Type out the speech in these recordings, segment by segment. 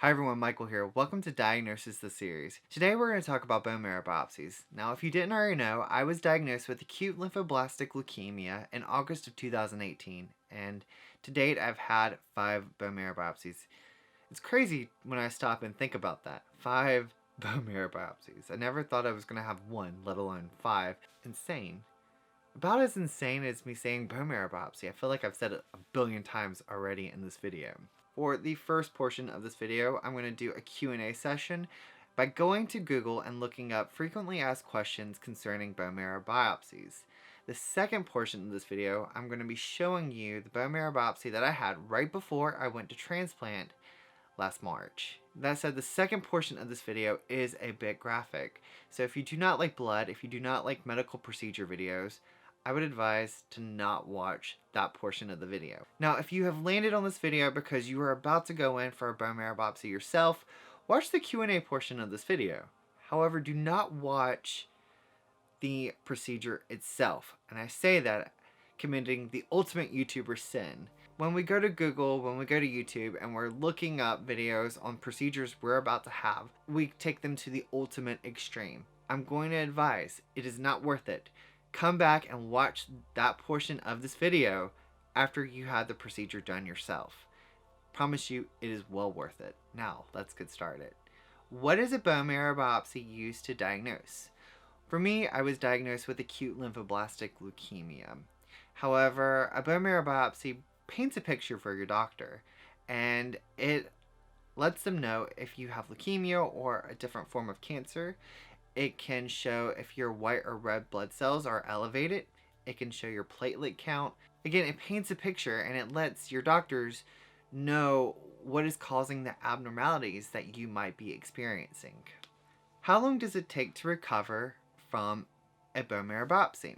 Hi everyone, Michael here. Welcome to Diagnosis the Series. Today we're going to talk about bone marrow biopsies. Now, if you didn't already know, I was diagnosed with acute lymphoblastic leukemia in August of 2018, and to date I've had 5 bone marrow biopsies. It's crazy when I stop and think about that. 5 bone marrow biopsies. I never thought I was going to have 1, let alone 5. Insane. About as insane as me saying bone marrow biopsy. I feel like I've said it a billion times already in this video. For the first portion of this video, I'm going to do a Q&A session by going to Google and looking up frequently asked questions concerning bone marrow biopsies. The second portion of this video, I'm going to be showing you the bone marrow biopsy that I had right before I went to transplant last March. That said, the second portion of this video is a bit graphic. So if you do not like blood, if you do not like medical procedure videos, I would advise to not watch that portion of the video. Now, if you have landed on this video because you are about to go in for a bone marrow biopsy yourself, watch the Q&A portion of this video. However, do not watch the procedure itself. And I say that committing the ultimate YouTuber sin. When we go to Google, when we go to YouTube, and we're looking up videos on procedures we're about to have, we take them to the ultimate extreme. I'm going to advise, it is not worth it. Come back and watch that portion of this video after you had the procedure done yourself. Promise you, it is well worth it. Now, let's get started. What is a bone marrow biopsy used to diagnose? For me, I was diagnosed with acute lymphoblastic leukemia. However, a bone marrow biopsy paints a picture for your doctor, and it lets them know if you have leukemia or a different form of cancer. It can show if your white or red blood cells are elevated. It can show your platelet count. Again, it paints a picture and it lets your doctors know what is causing the abnormalities that you might be experiencing. How long does it take to recover from a bone marrow biopsy?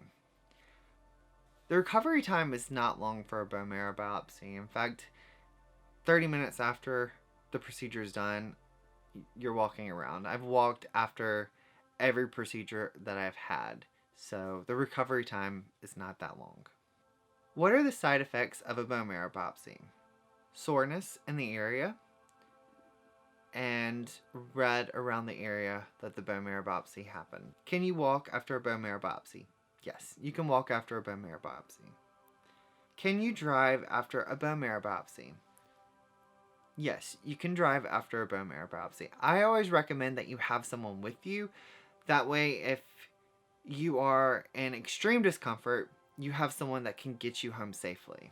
The recovery time is not long for a bone marrow biopsy. In fact, 30 minutes after the procedure is done, you're walking around. I've walked after every procedure that I've had, so the recovery time is not that long. What are the side effects of a bone marrow biopsy? Soreness in the area and red around the area that the bone marrow biopsy happened. Can you walk after a bone marrow biopsy? Yes, you can walk after a bone marrow biopsy. Can you drive after a bone marrow biopsy? Yes, you can drive after a bone marrow biopsy. I always recommend that you have someone with you. That way, if you are in extreme discomfort, you have someone that can get you home safely.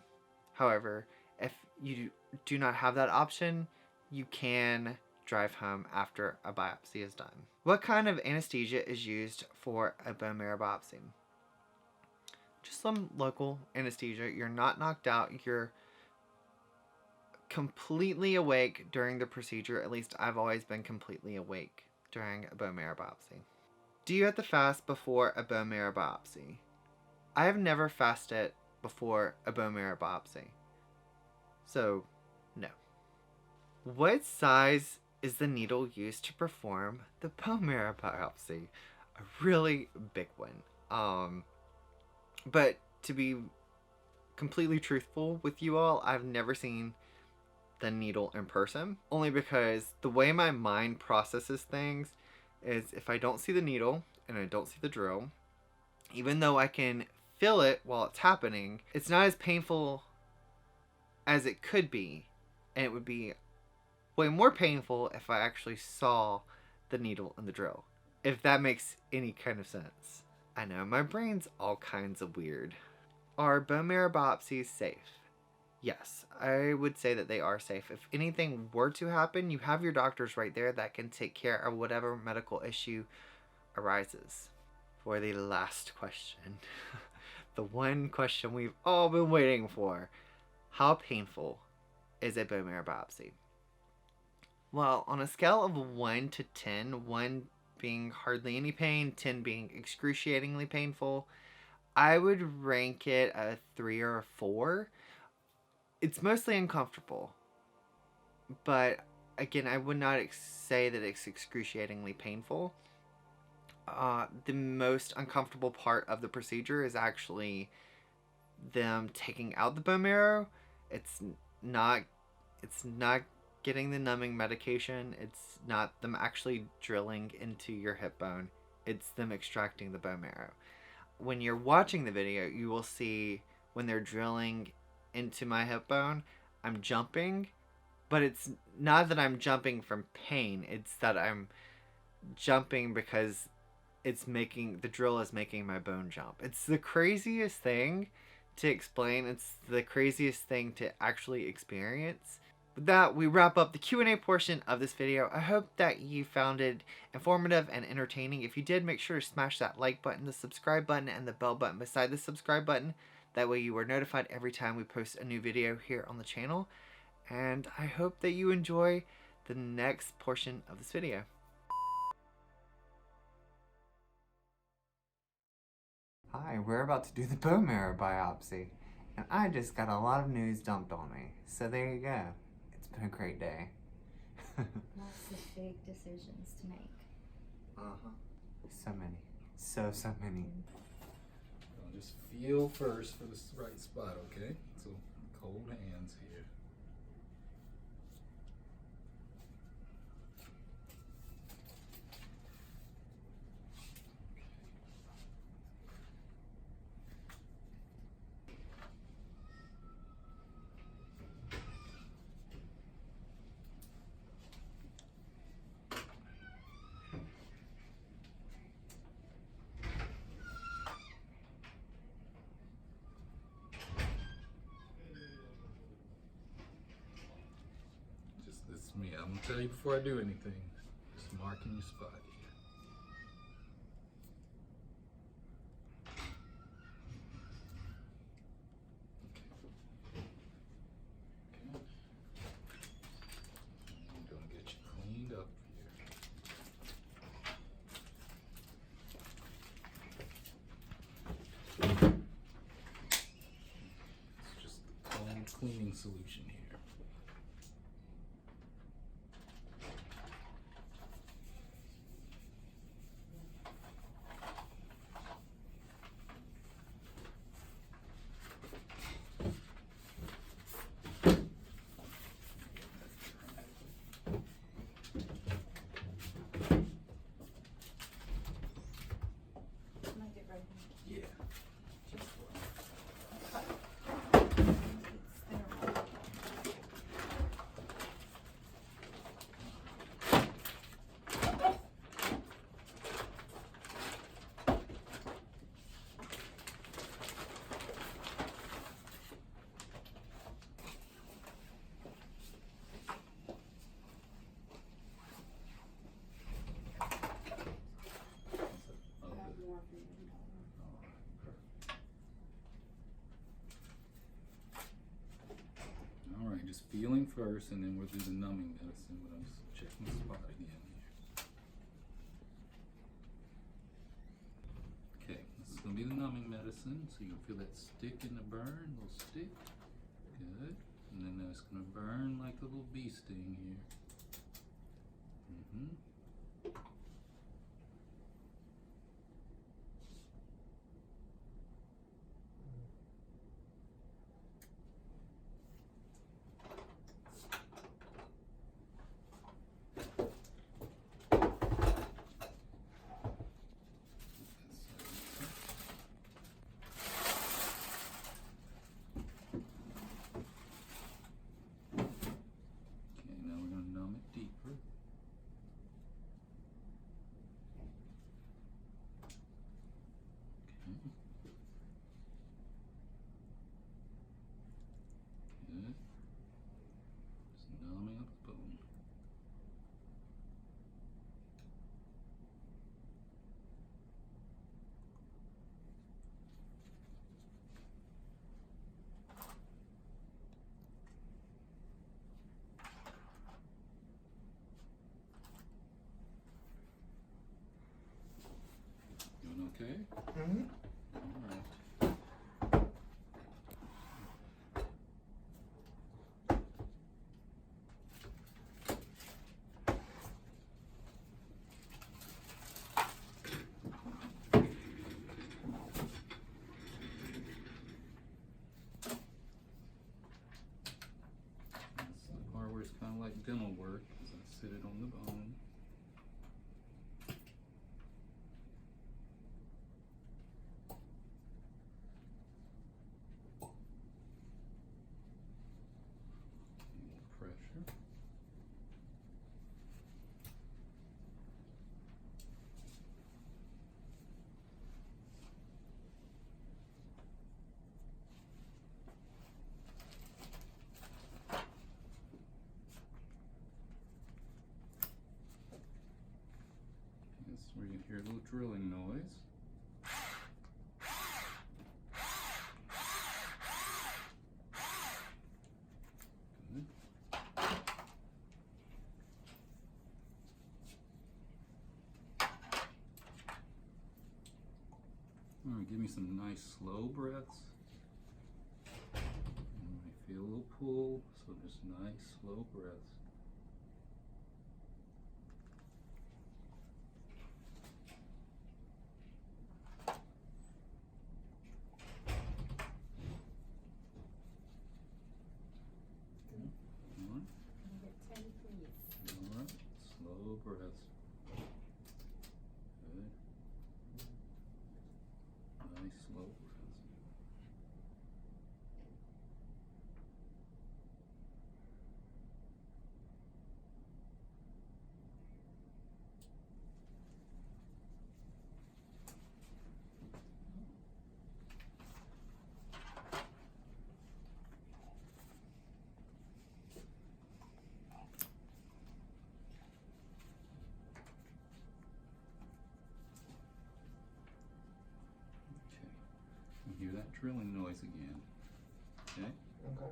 However, if you do not have that option, you can drive home after a biopsy is done. What kind of anesthesia is used for a bone marrow biopsy? Just some local anesthesia. You're not knocked out. You're completely awake during the procedure. At least I've always been completely awake during a bone marrow biopsy. Do you have to fast before a bone marrow biopsy? I have never fasted before a bone marrow biopsy. So, no. What size is the needle used to perform the bone marrow biopsy? A really big one. But to be completely truthful with you all, I've never seen the needle in person, only because the way my mind processes things is if I don't see the needle and I don't see the drill, even though I can feel it while it's happening, it's not as painful as it could be, and it would be way more painful if I actually saw the needle and the drill, if that makes any kind of sense. I know, my brain's all kinds of weird. Are bone marrow biopsies safe? Yes, I would say that they are safe. If anything were to happen, you have your doctors right there that can take care of whatever medical issue arises. For the last question, the one question we've all been waiting for, how painful is a bone marrow biopsy? Well, on a scale of 1 to 10, 1 being hardly any pain, 10 being excruciatingly painful, I would rank it a 3 or a 4. It's mostly uncomfortable, but again, I would not say that it's excruciatingly painful. The most uncomfortable part of the procedure is actually them taking out the bone marrow. It's not getting the numbing medication. It's not them actually drilling into your hip bone. It's them extracting the bone marrow. When you're watching the video, you will see when they're drilling into my hip bone, I'm jumping, but it's not that I'm jumping from pain. It's that I'm jumping because the drill is making my bone jump. It's the craziest thing to explain. It's the craziest thing to actually experience. With that, we wrap up the Q&A portion of this video. I hope that you found it informative and entertaining. If you did, make sure to smash that like button, the subscribe button, and the bell button beside the subscribe button. That way you are notified every time we post a new video here on the channel. And I hope that you enjoy the next portion of this video. Hi, we're about to do the bone marrow biopsy, and I just got a lot of news dumped on me. So there you go. It's been a great day. Lots of big decisions to make. So many. So many. I'll just feel first for the right spot, okay? So cold hands here. This is me. I'm gonna tell you before I do anything. Just marking your spot here. Okay. I'm gonna get you cleaned up here. It's just the cold cleaning solution here. Yeah. Alright, just feeling first, and then we'll do the numbing medicine, but I'm just checking the spot again here. Okay, this is going to be the numbing medicine, so you can feel that stick in the burn, little stick. Good. And then that's going to burn like a little bee sting here. Good. Just numbing up the bone. Doing okay? All right. That's the part where it's kind of like dental work as I sit it on the bone. Pressure. That's where you hear a little drilling noise. Good. All right, give me some nice slow breaths. And I feel a little pull, so just nice slow breaths. All right. Can I get 10, please? All right, slow breaths. Good. Nice slow breaths. Okay. You hear that drilling noise again. Okay? Okay.